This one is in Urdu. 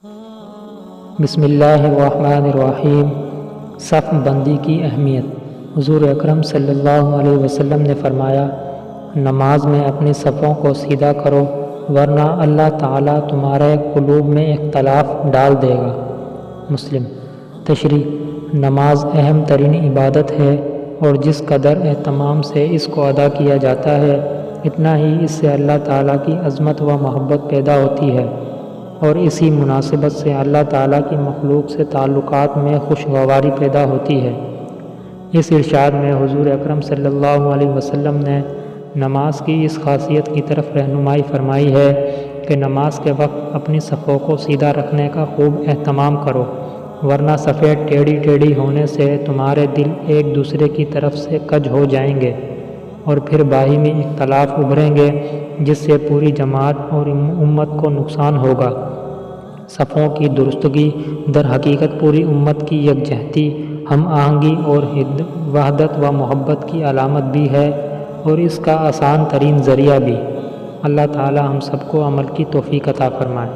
بسم اللہ الرحمن الرحیم۔ صف بندی کی اہمیت۔ حضور اکرم صلی اللہ علیہ وسلم نے فرمایا، نماز میں اپنی صفوں کو سیدھا کرو ورنہ اللہ تعالیٰ تمہارے قلوب میں اختلاف ڈال دے گا۔ مسلم۔ تشریح۔ نماز اہم ترین عبادت ہے اور جس قدر اہتمام سے اس کو ادا کیا جاتا ہے اتنا ہی اس سے اللہ تعالیٰ کی عظمت و محبت پیدا ہوتی ہے، اور اسی مناسبت سے اللہ تعالیٰ کی مخلوق سے تعلقات میں خوشگواری پیدا ہوتی ہے۔ اس ارشاد میں حضور اکرم صلی اللہ علیہ وسلم نے نماز کی اس خاصیت کی طرف رہنمائی فرمائی ہے کہ نماز کے وقت اپنی صفوں کو سیدھا رکھنے کا خوب اہتمام کرو، ورنہ صفیں ٹیڑھی ٹیڑھی ہونے سے تمہارے دل ایک دوسرے کی طرف سے کج ہو جائیں گے اور پھر باہمی اختلاف ابھریں گے جس سے پوری جماعت اور امت کو نقصان ہوگا۔ صفوں کی درستگی در حقیقت پوری امت کی یکجہتی، ہم آہنگی اور وحدت و محبت کی علامت بھی ہے اور اس کا آسان ترین ذریعہ بھی۔ اللہ تعالی ہم سب کو عمل کی توفیق عطا فرمائے۔